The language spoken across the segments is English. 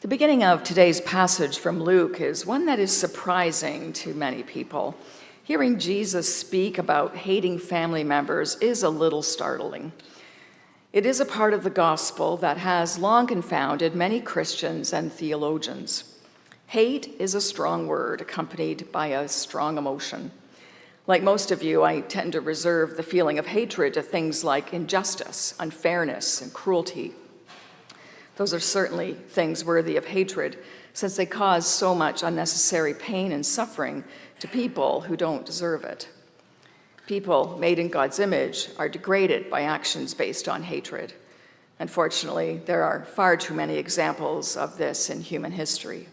The beginning of today's passage from Luke is one that is surprising to many people. Hearing Jesus speak about hating family members is a little startling. It is a part of the gospel that has long confounded many Christians and theologians. Hate is a strong word accompanied by a strong emotion. Like most of you, I tend to reserve the feeling of hatred to things like injustice, unfairness, and cruelty. Those are certainly things worthy of hatred, since they cause so much unnecessary pain and suffering to people who don't deserve it. People made in God's image are degraded by actions based on hatred. Unfortunately, there are far too many examples of this in human history.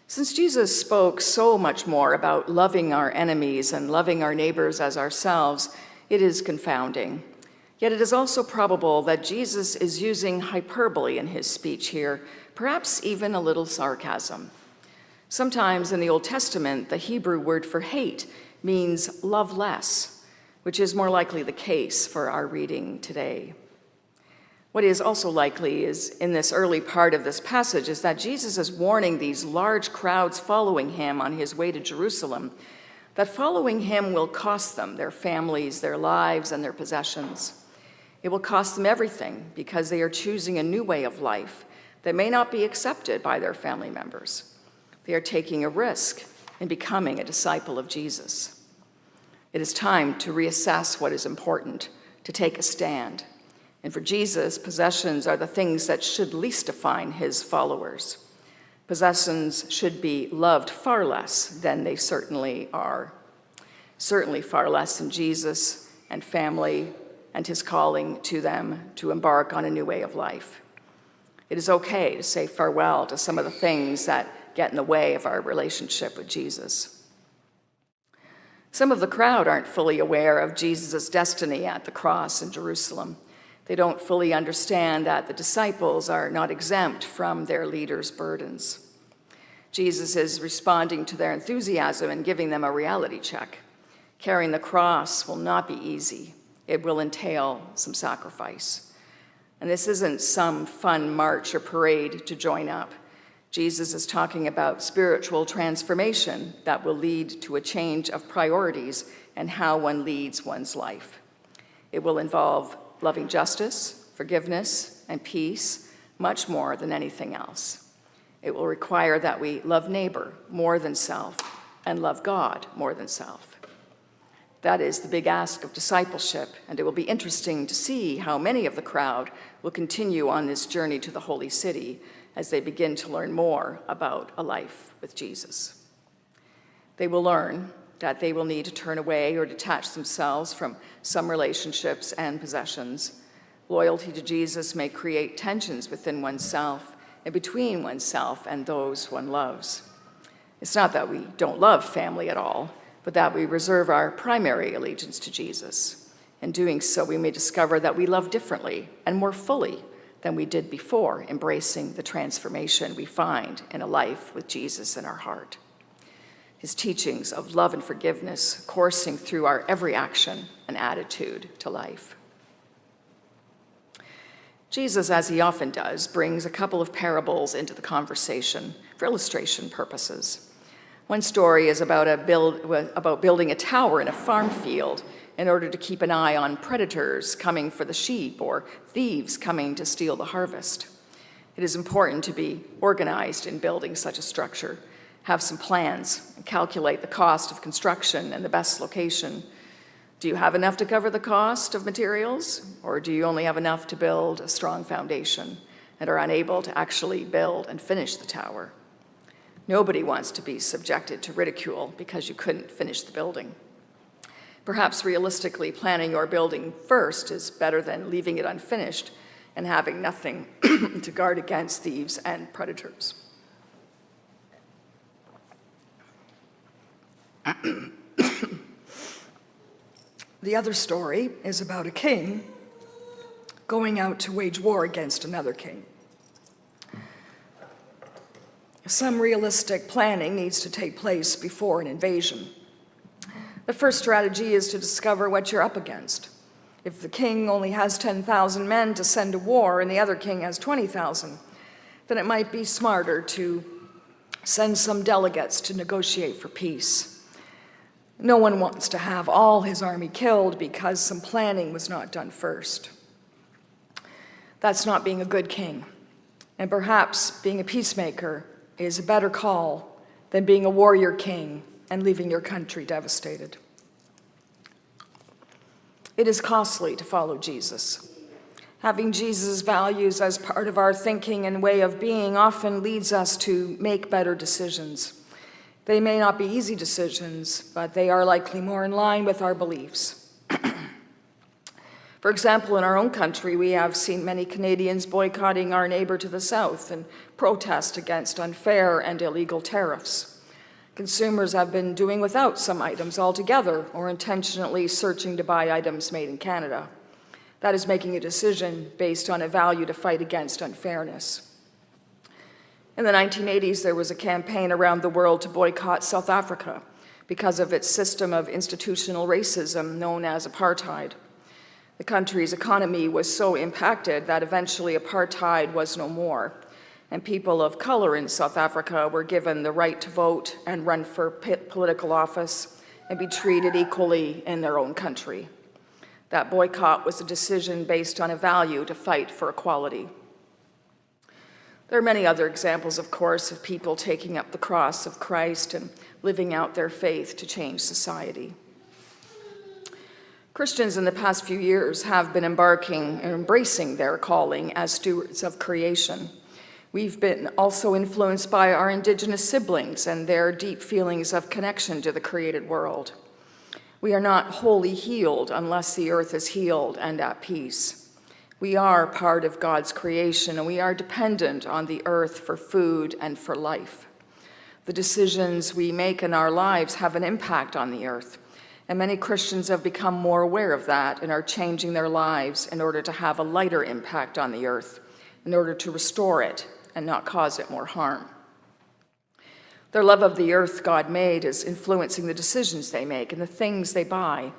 Since Jesus spoke so much more about loving our enemies and loving our neighbors as ourselves, it is confounding. Yet it is also probable that Jesus is using hyperbole in his speech here, perhaps even a little sarcasm. Sometimes in the Old Testament, the Hebrew word for hate means love less, which is more likely the case for our reading today. What is also likely is in this early part of this passage is that Jesus is warning these large crowds following him on his way to Jerusalem that following him will cost them their families, their lives, and their possessions. It will cost them everything because they are choosing a new way of life that may not be accepted by their family members. They are taking a risk in becoming a disciple of Jesus. It is time to reassess what is important, to take a stand. And for Jesus, possessions are the things that should least define his followers. Possessions should be loved far less than they certainly are. Certainly far less than Jesus and family and his calling to them to embark on a new way of life. It is okay to say farewell to some of the things that get in the way of our relationship with Jesus. Some of the crowd aren't fully aware of Jesus' destiny at the cross in Jerusalem. They don't fully understand that the disciples are not exempt from their leaders' burdens. Jesus is responding to their enthusiasm and giving them a reality check. Carrying the cross will not be easy. It will entail some sacrifice. And this isn't some fun march or parade to join up. Jesus is talking about spiritual transformation that will lead to a change of priorities and how one leads one's life. It will involve loving justice, forgiveness, and peace much more than anything else. It will require that we love neighbor more than self and love God more than self. That is the big ask of discipleship, and it will be interesting to see how many of the crowd will continue on this journey to the holy city as they begin to learn more about a life with Jesus. They will learn that they will need to turn away or detach themselves from some relationships and possessions. Loyalty to Jesus may create tensions within oneself and between oneself and those one loves. It's not that we don't love family at all, but that we reserve our primary allegiance to Jesus. In doing so, we may discover that we love differently and more fully than we did before embracing the transformation we find in a life with Jesus in our heart. His teachings of love and forgiveness coursing through our every action and attitude to life. Jesus, as he often does, brings a couple of parables into the conversation for illustration purposes. One story is about building a tower in a farm field in order to keep an eye on predators coming for the sheep or thieves coming to steal the harvest. It is important to be organized in building such a structure, have some plans, and calculate the cost of construction and the best location. Do you have enough to cover the cost of materials, or do you only have enough to build a strong foundation and are unable to actually build and finish the tower? Nobody wants to be subjected to ridicule because you couldn't finish the building. Perhaps realistically, planning your building first is better than leaving it unfinished and having nothing to guard against thieves and predators. The other story is about a king going out to wage war against another king. Some realistic planning needs to take place before an invasion. The first strategy is to discover what you're up against. If the king only has 10,000 men to send to war and the other king has 20,000, then it might be smarter to send some delegates to negotiate for peace. No one wants to have all his army killed because some planning was not done first. That's not being a good king. And perhaps being a peacemaker is a better call than being a warrior king and leaving your country devastated. It is costly to follow Jesus. Having Jesus' values as part of our thinking and way of being often leads us to make better decisions. They may not be easy decisions, but they are likely more in line with our beliefs. For example, in our own country, we have seen many Canadians boycotting our neighbor to the south in protest against unfair and illegal tariffs. Consumers have been doing without some items altogether or intentionally searching to buy items made in Canada. That is making a decision based on a value to fight against unfairness. In the 1980s, there was a campaign around the world to boycott South Africa because of its system of institutional racism known as apartheid. The country's economy was so impacted that eventually apartheid was no more, and people of color in South Africa were given the right to vote and run for political office and be treated equally in their own country. That boycott was a decision based on a value to fight for equality. There are many other examples, of course, of people taking up the cross of Christ and living out their faith to change society. Christians in the past few years have been embarking and embracing their calling as stewards of creation. We've been also influenced by our Indigenous siblings and their deep feelings of connection to the created world. We are not wholly healed unless the earth is healed and at peace. We are part of God's creation, and we are dependent on the earth for food and for life. The decisions we make in our lives have an impact on the earth. And many Christians have become more aware of that and are changing their lives in order to have a lighter impact on the earth, in order to restore it and not cause it more harm. Their love of the earth God made is influencing the decisions they make and the things they buy.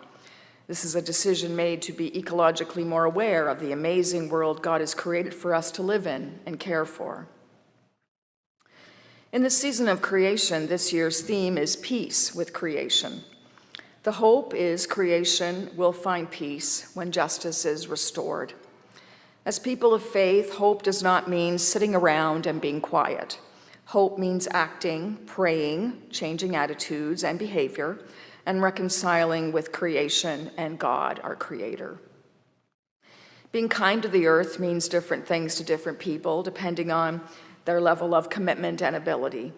This is a decision made to be ecologically more aware of the amazing world God has created for us to live in and care for. In the season of creation, this year's theme is peace with creation. The hope is creation will find peace when justice is restored. As people of faith, hope does not mean sitting around and being quiet. Hope means acting, praying, changing attitudes and behavior, and reconciling with creation and God, our Creator. Being kind to the earth means different things to different people, depending on their level of commitment and ability.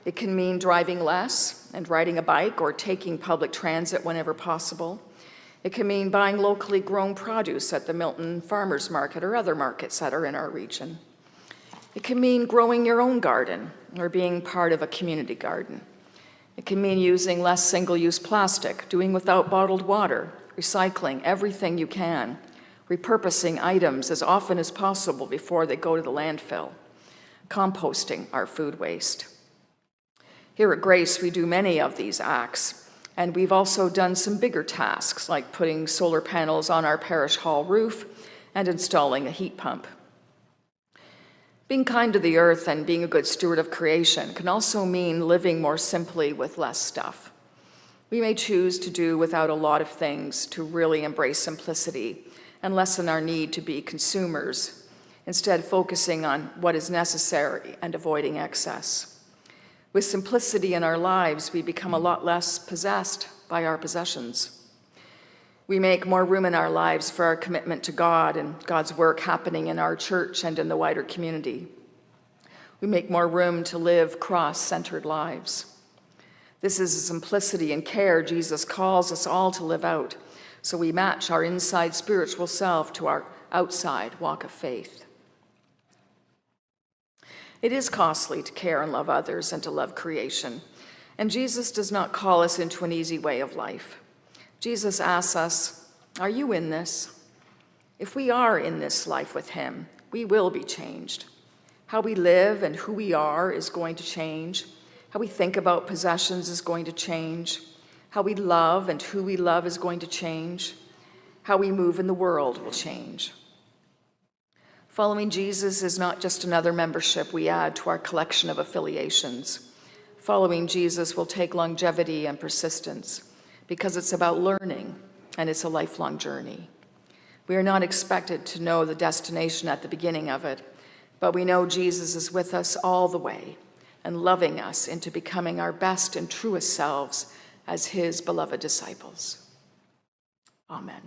It can mean driving less and riding a bike or taking public transit whenever possible. It can mean buying locally grown produce at the Milton Farmers Market or other markets that are in our region. It can mean growing your own garden or being part of a community garden. It can mean using less single-use plastic, doing without bottled water, recycling everything you can, repurposing items as often as possible before they go to the landfill, composting our food waste. Here at Grace, we do many of these acts, and we've also done some bigger tasks, like putting solar panels on our parish hall roof and installing a heat pump. Being kind to the earth and being a good steward of creation can also mean living more simply with less stuff. We may choose to do without a lot of things to really embrace simplicity and lessen our need to be consumers, instead focusing on what is necessary and avoiding excess. With simplicity in our lives, we become a lot less possessed by our possessions. We make more room in our lives for our commitment to God and God's work happening in our church and in the wider community. We make more room to live cross-centered lives. This is the simplicity and care Jesus calls us all to live out, so we match our inside spiritual self to our outside walk of faith. It is costly to care and love others and to love creation, and Jesus does not call us into an easy way of life. Jesus asks us, are you in this? If we are in this life with him, we will be changed. How we live and who we are is going to change. How we think about possessions is going to change. How we love and who we love is going to change. How we move in the world will change. Following Jesus is not just another membership we add to our collection of affiliations. Following Jesus will take longevity and persistence because it's about learning and it's a lifelong journey. We are not expected to know the destination at the beginning of it, but we know Jesus is with us all the way and loving us into becoming our best and truest selves as his beloved disciples. Amen.